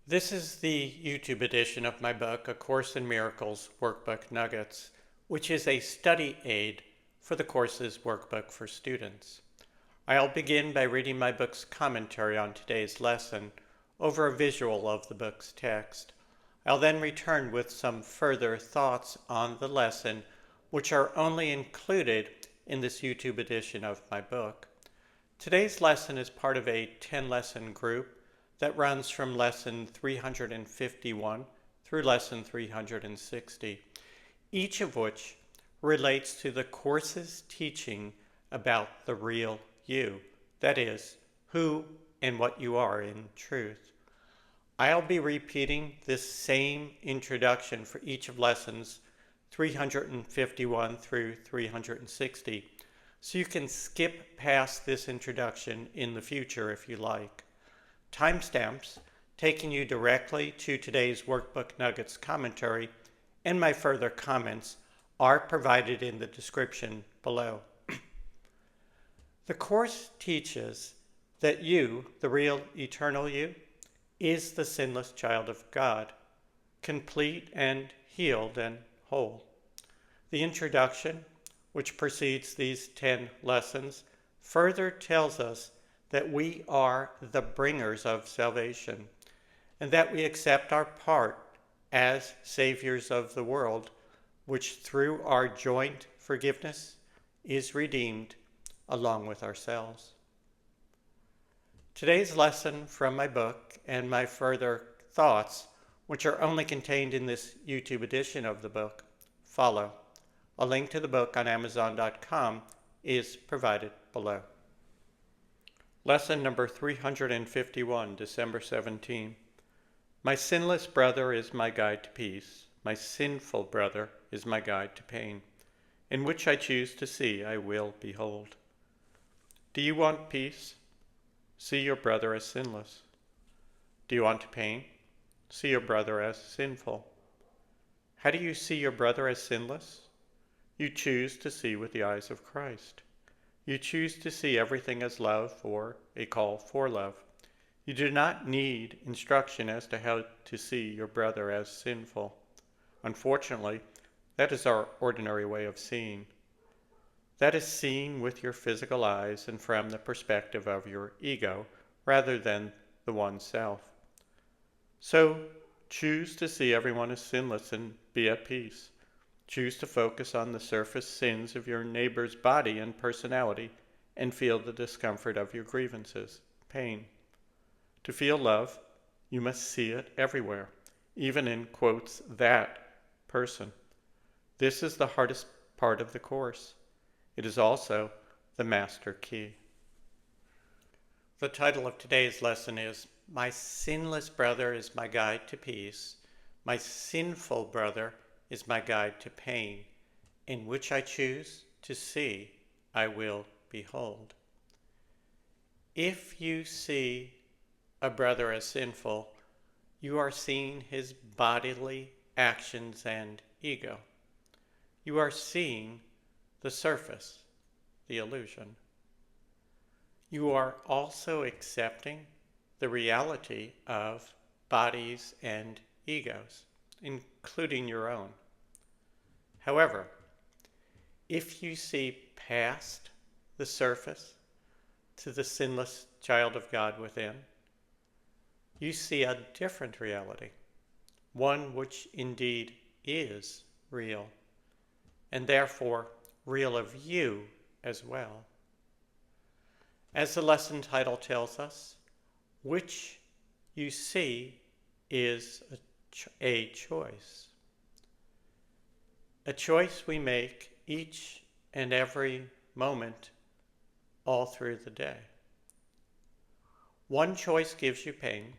This is the YouTube edition of my book, A Course in Miracles Workbook Nuggets, which is a study aid for the course's workbook for students. I'll begin by reading my book's commentary on today's lesson over a visual of the book's text. I'll then return with some further thoughts on the lesson, which are only included in this YouTube edition of my book. Today's lesson is part of a 10-lesson group that runs from lesson 351 through lesson 360, each of which relates to the course's teaching about the real you, that is, who and what you are in truth. I'll be repeating this same introduction for each of lessons 351 through 360, so you can skip past this introduction in the future if you like. Timestamps taking you directly to today's Workbook Nuggets commentary and my further comments are provided in the description below. The course teaches that you, the real eternal you, is the sinless child of God, complete and healed and whole. The introduction, which precedes these 10 lessons, further tells us that we are the bringers of salvation, and that we accept our part as saviors of the world, which through our joint forgiveness is redeemed along with ourselves. Today's lesson from my book and my further thoughts, which are only contained in this YouTube edition of the book, follow. A link to the book on Amazon.com is provided below. Lesson number 351, December 17. My sinless brother is my guide to peace. My sinful brother is my guide to pain. In which I choose to see, I will behold. Do you want peace? See your brother as sinless. Do you want pain? See your brother as sinful. How do you see your brother as sinless? You choose to see with the eyes of Christ. You choose to see everything as love or a call for love. You do not need instruction as to how to see your brother as sinful. Unfortunately, that is our ordinary way of seeing. That is seeing with your physical eyes and from the perspective of your ego rather than the one self. So choose to see everyone as sinless and be at peace. Choose to focus on the surface sins of your neighbor's body and personality and feel the discomfort of your grievances, pain. To feel love, you must see it everywhere, even in, quotes, that person. This is the hardest part of the course. It is also the master key. The title of today's lesson is, My Sinless Brother is My Guide to Peace. My Sinful Brother is my guide to pain. In which I choose to see, I will behold. If you see a brother as sinful, you are seeing his bodily actions and ego. You are seeing the surface, the illusion. You are also accepting the reality of bodies and egos, including your own. However, if you see past the surface to the sinless child of God within, you see a different reality, one which indeed is real, and therefore real of you as well. As the lesson title tells us, which you see is a choice. A choice we make each and every moment all through the day. One choice gives you pain,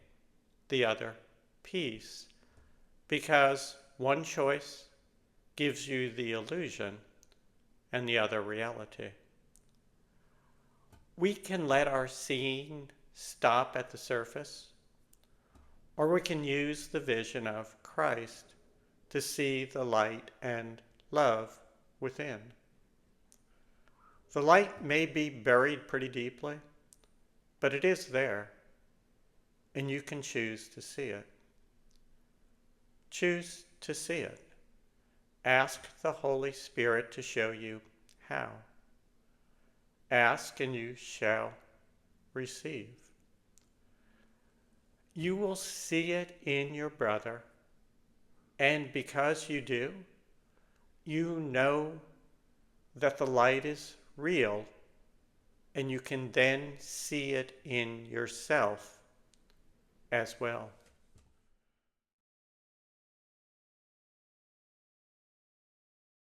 the other peace, because one choice gives you the illusion and the other reality. We can let our seeing stop at the surface, or we can use the vision of Christ to see the light and love within. The light may be buried pretty deeply, but it is there, and you can choose to see it. Choose to see it. Ask the Holy Spirit to show you how. Ask and you shall receive. You will see it in your brother, and because you do, you know that the light is real, and you can then see it in yourself as well.